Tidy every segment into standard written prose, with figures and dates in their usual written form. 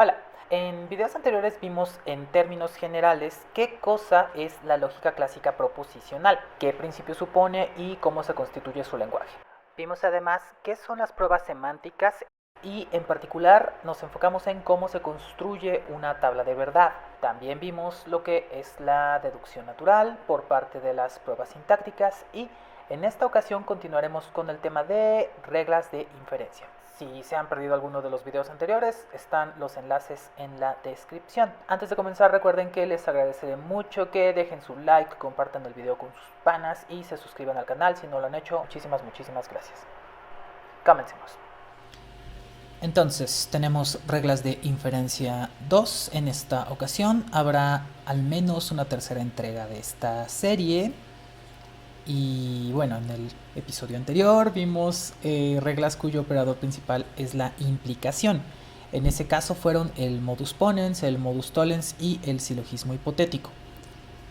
Hola, en videos anteriores vimos en términos generales qué cosa es la lógica clásica proposicional, qué principio supone y cómo se constituye su lenguaje. Vimos además qué son las pruebas semánticas y en particular nos enfocamos en cómo se construye una tabla de verdad. También vimos lo que es la deducción natural por parte de las pruebas sintácticas y en esta ocasión continuaremos con el tema de reglas de inferencia. Si se han perdido alguno de los videos anteriores, están los enlaces en la descripción. Antes de comenzar, recuerden que les agradeceré mucho que dejen su like, compartan el video con sus panas y se suscriban al canal si no lo han hecho. Muchísimas gracias. Comencemos. Entonces, tenemos reglas de inferencia 2. En esta ocasión habrá al menos una tercera entrega de esta serie. Y bueno, en el episodio anterior vimos reglas cuyo operador principal es la implicación. En ese caso fueron el modus ponens, el modus tollens y el silogismo hipotético.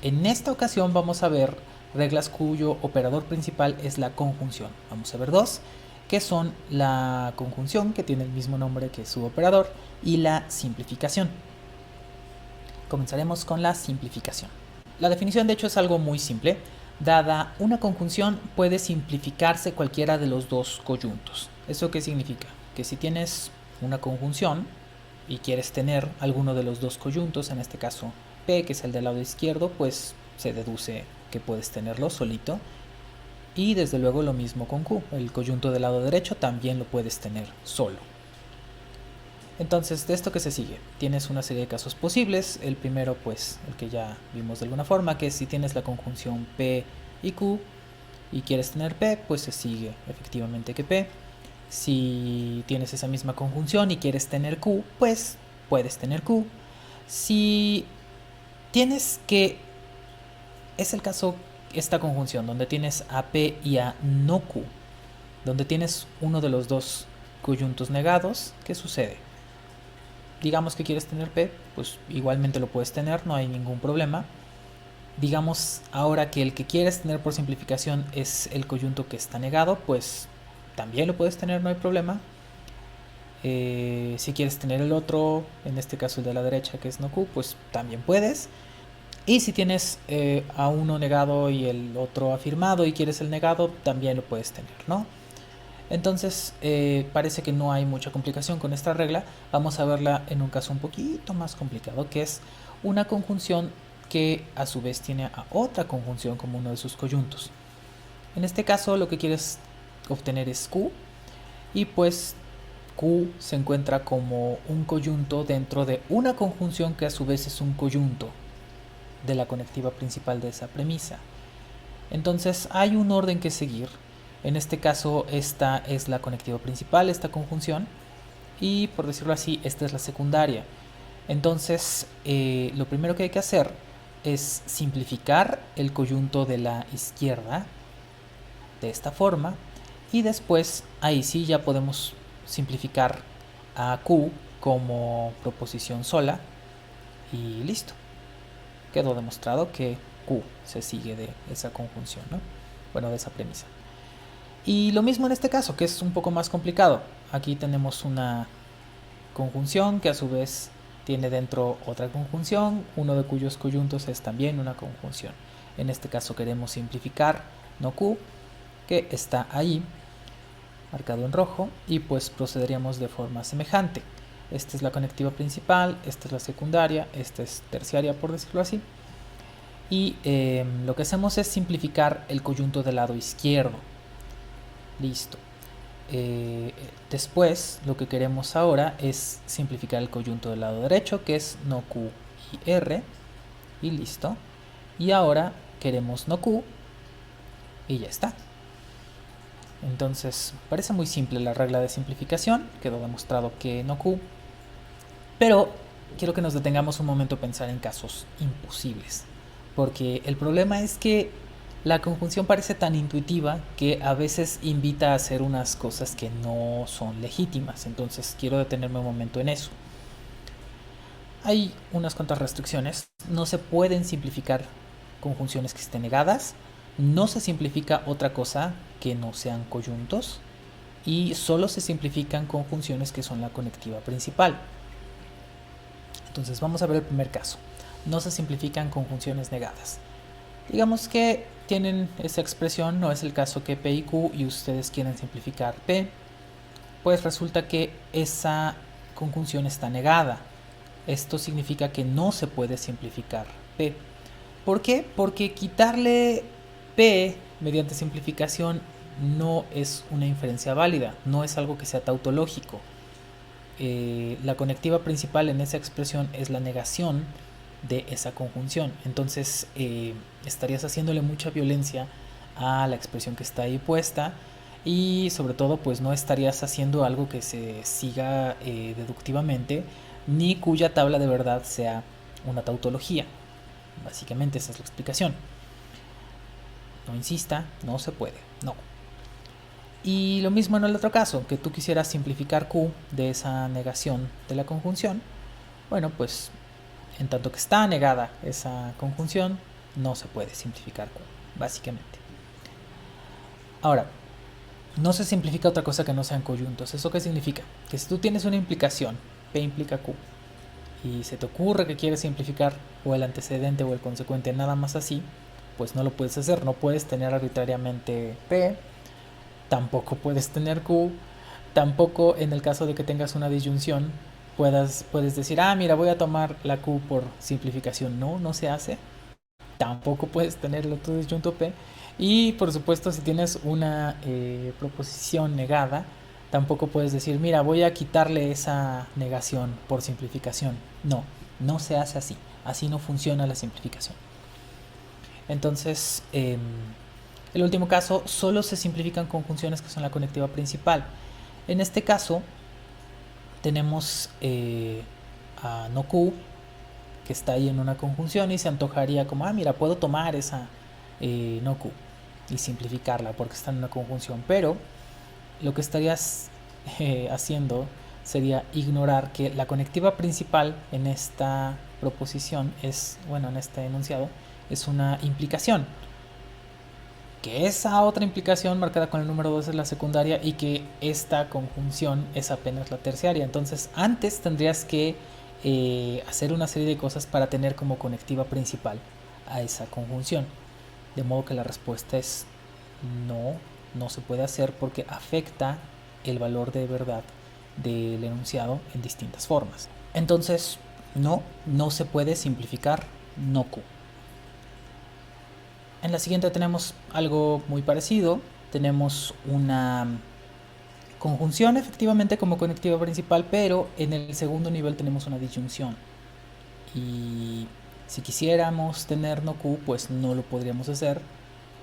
En esta ocasión vamos a ver reglas cuyo operador principal es la conjunción. Vamos a ver dos, que son la conjunción, que tiene el mismo nombre que su operador, y la simplificación. Comenzaremos con la simplificación. La definición de hecho es algo muy simple. Dada una conjunción puede simplificarse cualquiera de los dos coyuntos. ¿Eso qué significa? Que si tienes una conjunción y quieres tener alguno de los dos coyuntos, en este caso P, que es el del lado izquierdo, pues se deduce que puedes tenerlo solito. Y desde luego lo mismo con Q, el coyunto del lado derecho también lo puedes tener solo. Entonces, ¿de esto qué se sigue? Tienes una serie de casos posibles. El primero, pues, el que ya vimos de alguna forma, que es si tienes la conjunción P y Q y quieres tener P, pues se sigue efectivamente que P. Si tienes esa misma conjunción y quieres tener Q, pues puedes tener Q. Si tienes que... Es el caso, esta conjunción, donde tienes a P y a no Q, donde tienes uno de los dos coyuntos negados, ¿qué sucede? Digamos que quieres tener P, pues igualmente lo puedes tener, no hay ningún problema. Digamos ahora que el que quieres tener por simplificación es el coyunto que está negado, pues también lo puedes tener, no hay problema. Si quieres tener el otro, en este caso el de la derecha que es no Q, pues también puedes. Y si tienes a uno negado y el otro afirmado y quieres el negado, también lo puedes tener, ¿no? Entonces parece que no hay mucha complicación con esta regla. Vamos a verla en un caso un poquito más complicado, que es una conjunción que a su vez tiene a otra conjunción como uno de sus coyuntos. En este caso lo que quieres obtener es Q, y pues Q se encuentra como un coyunto dentro de una conjunción que a su vez es un coyunto de la conectiva principal de esa premisa. Entonces hay un orden que seguir. En este caso esta es la conectiva principal, esta conjunción, y por decirlo así, esta es la secundaria. Entonces lo primero que hay que hacer es simplificar el coyunto de la izquierda de esta forma, y después ahí sí ya podemos simplificar a Q como proposición sola y listo. Quedó demostrado que Q se sigue de esa conjunción, ¿no? Bueno, de esa premisa. Y lo mismo en este caso, que es un poco más complicado. Aquí tenemos una conjunción que a su vez tiene dentro otra conjunción, uno de cuyos coyuntos es también una conjunción. En este caso queremos simplificar no Q, que está ahí, marcado en rojo, y pues procederíamos de forma semejante. Esta es la conectiva principal, esta es la secundaria, esta es terciaria por decirlo así. Y lo que hacemos es simplificar el coyunto del lado izquierdo. Listo. Después lo que queremos ahora es simplificar el coyunto del lado derecho, que es no Q y R, y listo. Y ahora queremos no Q y ya está. Entonces parece muy simple la regla de simplificación, quedó demostrado que no Q, pero quiero que nos detengamos un momento a pensar en casos imposibles, porque el problema es que la conjunción parece tan intuitiva que a veces invita a hacer unas cosas que no son legítimas. Entonces quiero detenerme un momento en eso. Hay unas cuantas restricciones. No se pueden simplificar conjunciones que estén negadas. No se simplifica otra cosa que no sean coyuntos. Y solo se simplifican conjunciones que son la conectiva principal. Entonces vamos a ver el primer caso. No se simplifican conjunciones negadas. Digamos que tienen esa expresión, no es el caso que P y Q y ustedes quieren simplificar P, pues resulta que esa conjunción está negada. Esto significa que no se puede simplificar P. ¿Por qué? Porque quitarle P mediante simplificación no es una inferencia válida, no es algo que sea tautológico. La conectiva principal en esa expresión es la negación de esa conjunción. Entonces estarías haciéndole mucha violencia a la expresión que está ahí puesta y sobre todo pues no estarías haciendo algo que se siga deductivamente ni cuya tabla de verdad sea una tautología. Básicamente esa es la explicación. No insista, no se puede, no. Y lo mismo en el otro caso, que tú quisieras simplificar Q de esa negación de la conjunción. Bueno, pues en tanto que está negada esa conjunción, no se puede simplificar Q, básicamente. Ahora, no se simplifica otra cosa que no sean coyuntos. ¿Eso qué significa? Que si tú tienes una implicación, P implica Q, y se te ocurre que quieres simplificar o el antecedente o el consecuente nada más así, pues no lo puedes hacer. No puedes tener arbitrariamente P, tampoco puedes tener Q, tampoco en el caso de que tengas una disyunción puedes decir, mira, voy a tomar la Q por simplificación. No, no se hace. Tampoco puedes tener el otro disyunto P. Y por supuesto, si tienes una proposición negada, tampoco puedes decir, mira, voy a quitarle esa negación por simplificación. No, no se hace así. Así no funciona la simplificación. Entonces, el último caso, solo se simplifican conjunciones que son la conectiva principal. En este caso, tenemos a no Q, que está ahí en una conjunción y se antojaría como, mira, puedo tomar esa no Q y simplificarla porque está en una conjunción. Pero lo que estarías haciendo sería ignorar que la conectiva principal en esta proposición es, bueno, en este enunciado, es una implicación. Que esa otra implicación marcada con el número 2 es la secundaria y que esta conjunción es apenas la terciaria. Entonces antes tendrías que hacer una serie de cosas para tener como conectiva principal a esa conjunción. De modo que la respuesta es no, no se puede hacer porque afecta el valor de verdad del enunciado en distintas formas. Entonces no, no se puede simplificar no Q. En la siguiente tenemos algo muy parecido. Tenemos una conjunción efectivamente como conectiva principal, pero en el segundo nivel tenemos una disyunción. Y si quisiéramos tener no Q, pues no lo podríamos hacer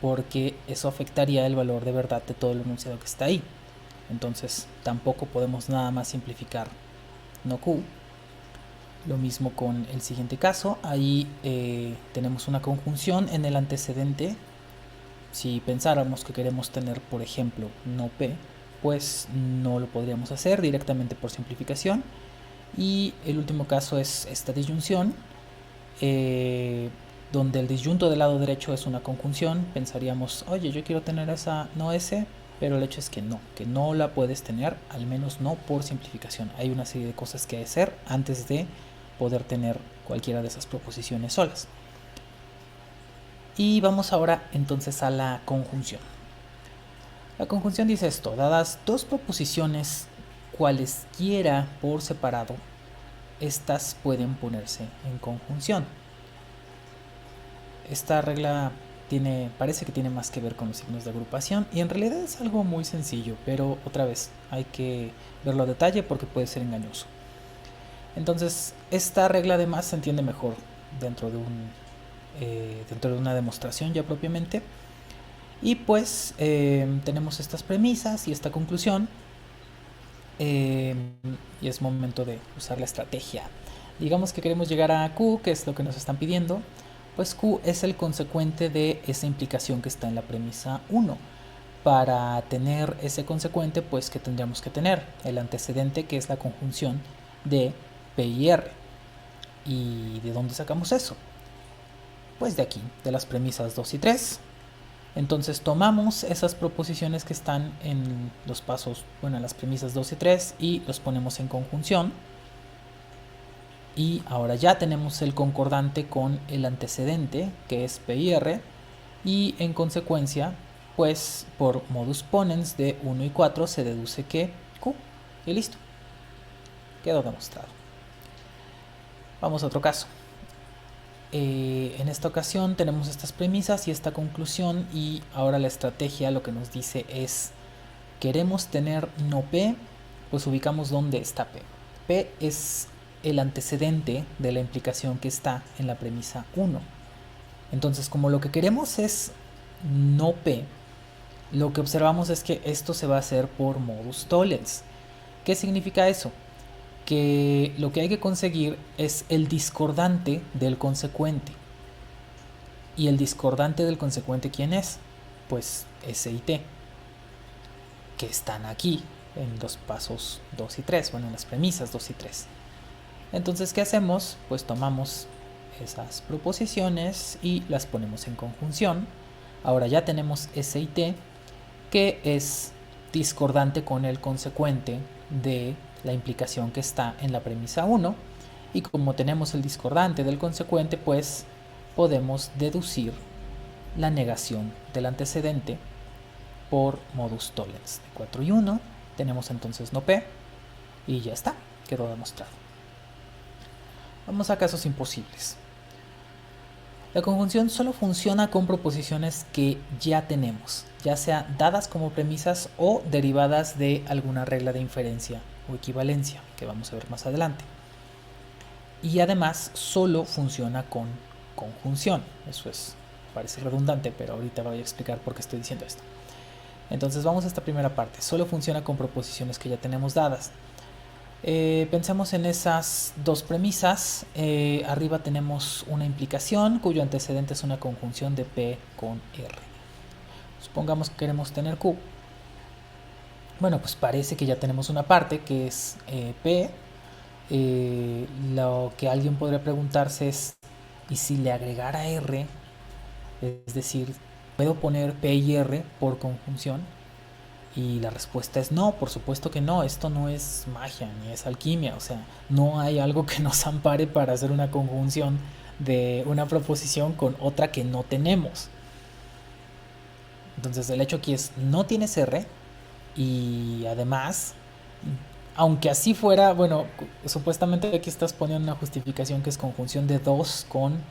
porque eso afectaría el valor de verdad de todo el enunciado que está ahí. Entonces tampoco podemos nada más simplificar no Q. Lo mismo con el siguiente caso, ahí tenemos una conjunción en el antecedente. Si pensáramos que queremos tener, por ejemplo, no P, pues no lo podríamos hacer directamente por simplificación. Y el último caso es esta disyunción, donde el disyunto del lado derecho es una conjunción. Pensaríamos, oye, yo quiero tener esa no S, pero el hecho es que no la puedes tener, al menos no por simplificación. Hay una serie de cosas que hacer antes de poder tener cualquiera de esas proposiciones solas. Y vamos ahora entonces a la conjunción. La conjunción dice esto: dadas dos proposiciones cualesquiera por separado, estas pueden ponerse en conjunción. Esta regla parece que tiene más que ver con los signos de agrupación y en realidad es algo muy sencillo, pero otra vez hay que verlo a detalle porque puede ser engañoso. Entonces, esta regla además se entiende mejor dentro de una demostración ya propiamente. Y pues tenemos estas premisas y esta conclusión. Y es momento de usar la estrategia. Digamos que queremos llegar a Q, que es lo que nos están pidiendo. Pues Q es el consecuente de esa implicación que está en la premisa 1. Para tener ese consecuente, pues ¿qué tendríamos que tener? El antecedente, que es la conjunción de P y R. ¿Y de dónde sacamos eso? Pues de aquí, de las premisas 2 y 3. Entonces tomamos esas proposiciones que están en los pasos, bueno, en las premisas 2 y 3 y los ponemos en conjunción. Y ahora ya tenemos el concordante con el antecedente, que es P y R, y en consecuencia, pues por modus ponens de 1 y 4 se deduce que Q, y listo, quedó demostrado. Vamos a otro caso. En esta ocasión tenemos estas premisas y esta conclusión, y ahora la estrategia lo que nos dice es: queremos tener no P, pues ubicamos dónde está P. P es el antecedente de la implicación que está en la premisa 1. Entonces, como lo que queremos es no P, lo que observamos es que esto se va a hacer por modus tollens. ¿Qué significa eso? Que lo que hay que conseguir es el discordante del consecuente. ¿Y el discordante del consecuente quién es? Pues S y T, que están aquí en los pasos 2 y 3, bueno, en las premisas 2 y 3. Entonces, ¿qué hacemos? Pues tomamos esas proposiciones y las ponemos en conjunción. Ahora ya tenemos S y T, que es discordante con el consecuente de la implicación que está en la premisa 1. Y como tenemos el discordante del consecuente, pues podemos deducir la negación del antecedente por modus tollens. De 4 y 1 tenemos entonces no P y ya está, quedó demostrado. Vamos a casos imposibles. La conjunción solo funciona con proposiciones que ya tenemos, ya sea dadas como premisas o derivadas de alguna regla de inferencia o equivalencia, que vamos a ver más adelante. Y además solo funciona con conjunción. Eso parece redundante, pero ahorita voy a explicar por qué estoy diciendo esto. Entonces vamos a esta primera parte. Solo funciona con proposiciones que ya tenemos dadas. Pensemos en esas dos premisas. Arriba tenemos una implicación cuyo antecedente es una conjunción de P con R. Supongamos que queremos tener Q. Bueno, pues parece que ya tenemos una parte que es P. Lo que alguien podría preguntarse es: ¿y si le agregara R? Es decir, ¿puedo poner P y R por conjunción? Y la respuesta es no, por supuesto que no. Esto no es magia ni es alquimia. O sea, no hay algo que nos ampare para hacer una conjunción de una proposición con otra que no tenemos. Entonces el hecho aquí es: no tienes R, y además, aunque así fuera, bueno, supuestamente aquí estás poniendo una justificación que es conjunción de dos ¿con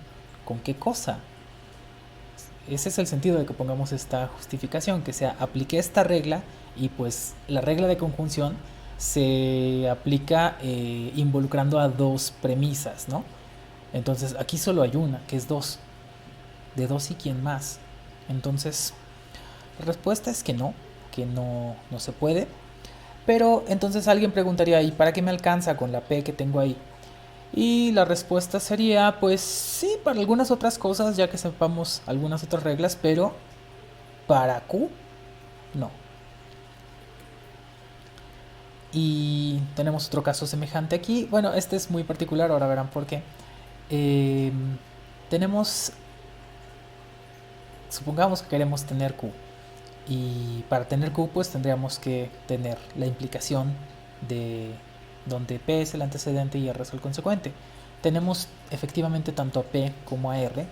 qué cosa? Ese es el sentido de que pongamos esta justificación, que sea: apliqué esta regla, y pues la regla de conjunción se aplica involucrando a dos premisas, ¿no? Entonces aquí solo hay una, que es 2. De 2 y quién más. Entonces la respuesta es que no se puede. Pero entonces alguien preguntaría: ¿y para qué me alcanza con la P que tengo ahí? Y la respuesta sería: pues sí, para algunas otras cosas, ya que sepamos algunas otras reglas, pero para Q, no. Y tenemos otro caso semejante aquí. Bueno, este es muy particular, ahora verán por qué. Tenemos, supongamos que queremos tener Q. Y para tener Q, pues tendríamos que tener la implicación de donde P es el antecedente y R es el consecuente. Tenemos efectivamente tanto a P como a R.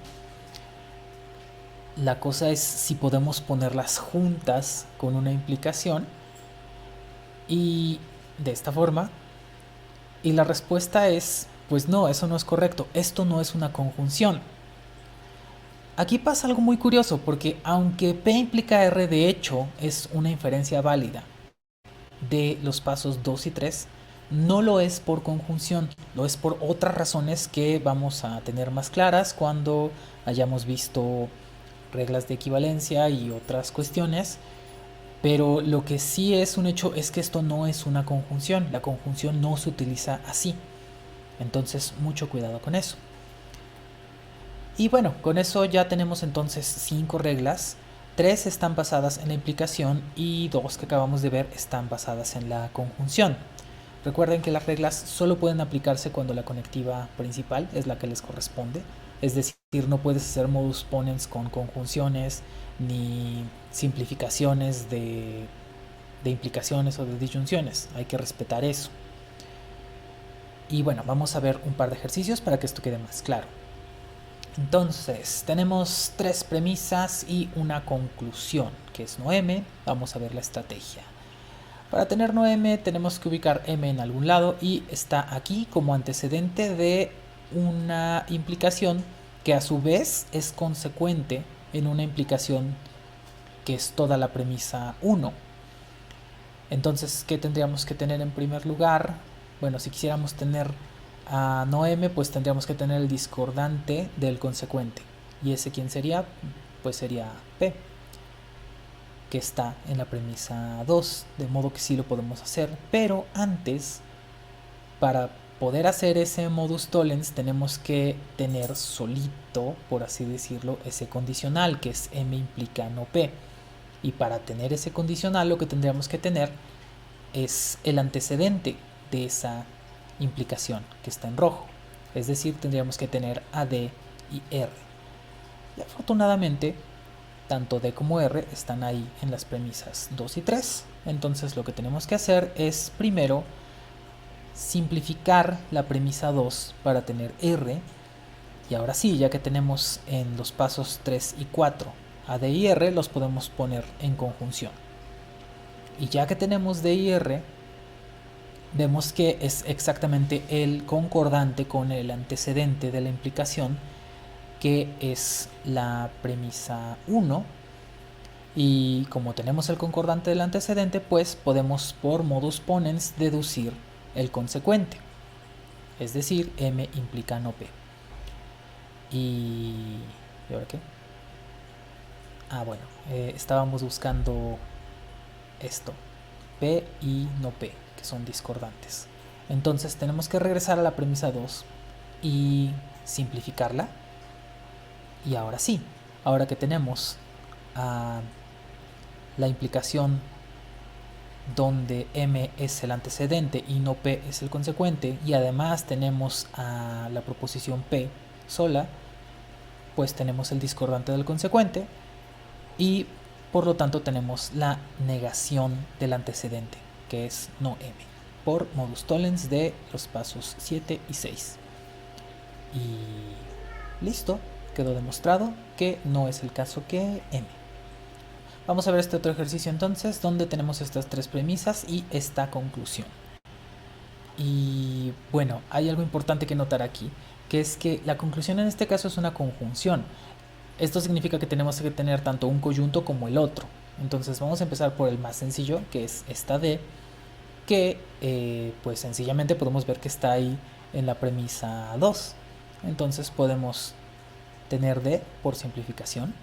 La cosa es si podemos ponerlas juntas con una implicación y de esta forma. Y la respuesta es: pues no, eso no es correcto. Esto no es una conjunción. Aquí pasa algo muy curioso, porque aunque P implica R, de hecho es una inferencia válida de los pasos 2 y 3, no lo es por conjunción, lo es por otras razones que vamos a tener más claras cuando hayamos visto reglas de equivalencia y otras cuestiones. Pero lo que sí es un hecho es que esto no es una conjunción. La conjunción no se utiliza así. Entonces, mucho cuidado con eso. Y bueno, con eso ya tenemos entonces 5 reglas. 3 están basadas en la implicación y 2 que acabamos de ver están basadas en la conjunción. Recuerden que las reglas solo pueden aplicarse cuando la conectiva principal es la que les corresponde. Es decir, no puedes hacer modus ponens con conjunciones ni simplificaciones de implicaciones o de disyunciones. Hay que respetar eso. Y bueno, vamos a ver un par de ejercicios para que esto quede más claro. Entonces, tenemos 3 premisas y una conclusión, que es no m. Vamos a ver la estrategia. Para tener no m tenemos que ubicar m en algún lado y está aquí como antecedente de una implicación que a su vez es consecuente en una implicación que es toda la premisa 1. Entonces, ¿qué tendríamos que tener en primer lugar? Bueno, si quisiéramos tener a no m, pues tendríamos que tener el discordante del consecuente. ¿Y ese quién sería? Pues sería p, que está en la premisa 2, de modo que sí lo podemos hacer. Pero antes, para poder hacer ese modus tollens, tenemos que tener solito, por así decirlo, ese condicional, que es m implica no p. Y para tener ese condicional, lo que tendríamos que tener es el antecedente de esa implicación que está en rojo. Es decir, tendríamos que tener a d y r. Y afortunadamente, tanto d como r están ahí en las premisas 2 y 3. Entonces lo que tenemos que hacer es primero simplificar la premisa 2 para tener r. Y ahora sí, ya que tenemos en los pasos 3 y 4 a d y r, los podemos poner en conjunción. Y ya que tenemos d y r, vemos que es exactamente el concordante con el antecedente de la implicación, que es la premisa 1. Y como tenemos el concordante del antecedente, pues podemos por modus ponens deducir el consecuente. Es decir, m implica no p. ¿Y ahora qué? Bueno, estábamos buscando esto, p y no p, que son discordantes. Entonces tenemos que regresar a la premisa 2 y simplificarla. Y ahora sí, ahora que tenemos la implicación donde m es el antecedente y no p es el consecuente, y además tenemos a la proposición p sola, pues tenemos el discordante del consecuente y por lo tanto tenemos la negación del antecedente, que es no m, por modus tollens de los pasos 7 y 6. Y listo, quedó demostrado que no es el caso que m. Vamos a ver este otro ejercicio entonces, donde tenemos estas 3 premisas y esta conclusión. Y bueno, hay algo importante que notar aquí, que es que la conclusión en este caso es una conjunción. Esto significa que tenemos que tener tanto un coyunto como el otro. Entonces vamos a empezar por el más sencillo, que es esta d, que pues sencillamente podemos ver que está ahí en la premisa 2. Entonces podemos tener d por simplificación.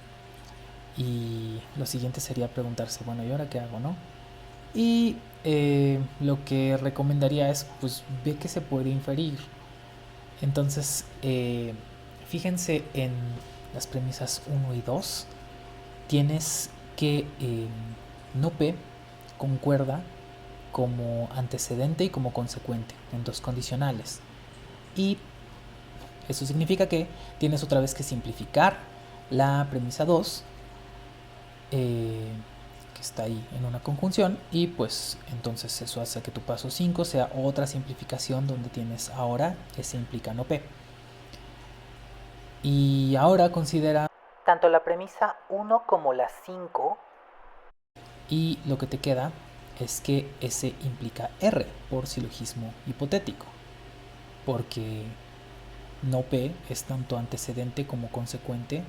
Y lo siguiente sería preguntarse, bueno, ¿y ahora qué hago, no? Y lo que recomendaría es, pues, ve que se puede inferir. Entonces, fíjense en las premisas 1 y 2. Tienes que no p concuerda como antecedente y como consecuente en 2 condicionales. Y eso significa que tienes otra vez que simplificar la premisa 2, que está ahí en una conjunción, y pues entonces eso hace que tu paso 5 sea otra simplificación donde tienes ahora S implica no p. Y ahora considera tanto la premisa 1 como la 5, y lo que te queda es que S implica R por silogismo hipotético, porque no p es tanto antecedente como consecuente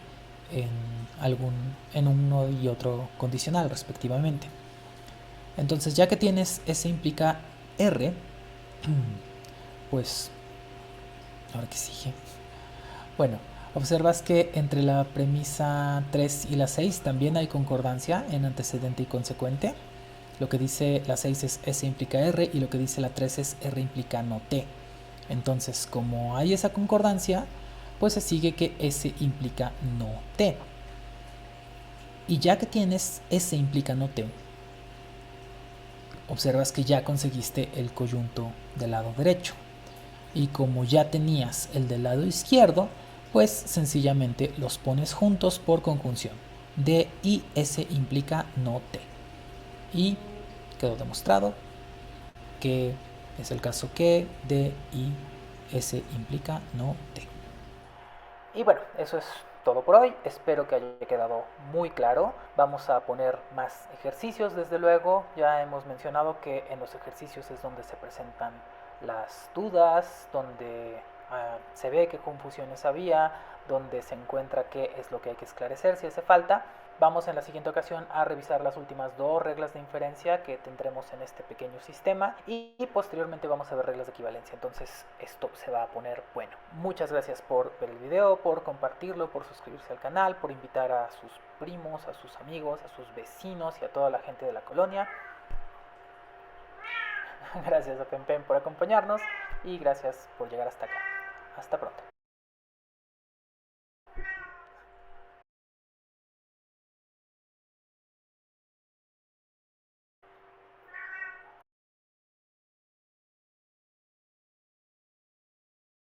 en uno y otro condicional respectivamente. Entonces, ya que tienes S implica R, pues ahora que sigue, bueno, observas que entre la premisa 3 y la 6 también hay concordancia en antecedente y consecuente. Lo que dice la 6 es S implica R y lo que dice la 3 es R implica no T. Entonces, como hay esa concordancia, pues se sigue que S implica no T. Y ya que tienes S implica no T, observas que ya conseguiste el coyunto del lado derecho. Y como ya tenías el del lado izquierdo, pues sencillamente los pones juntos por conjunción. D y S implica no T. Y quedó demostrado que es el caso que, de, y, S implica no de. Y bueno, eso es todo por hoy. Espero que haya quedado muy claro. Vamos a poner más ejercicios, desde luego. Ya hemos mencionado que en los ejercicios es donde se presentan las dudas, donde se ve qué confusiones había, donde se encuentra qué es lo que hay que esclarecer si hace falta. Vamos en la siguiente ocasión a revisar las últimas dos reglas de inferencia que tendremos en este pequeño sistema y posteriormente vamos a ver reglas de equivalencia. Entonces esto se va a poner bueno. Muchas gracias por ver el video, por compartirlo, por suscribirse al canal, por invitar a sus primos, a sus amigos, a sus vecinos y a toda la gente de la colonia. Gracias a Pempen por acompañarnos y gracias por llegar hasta acá. Hasta pronto.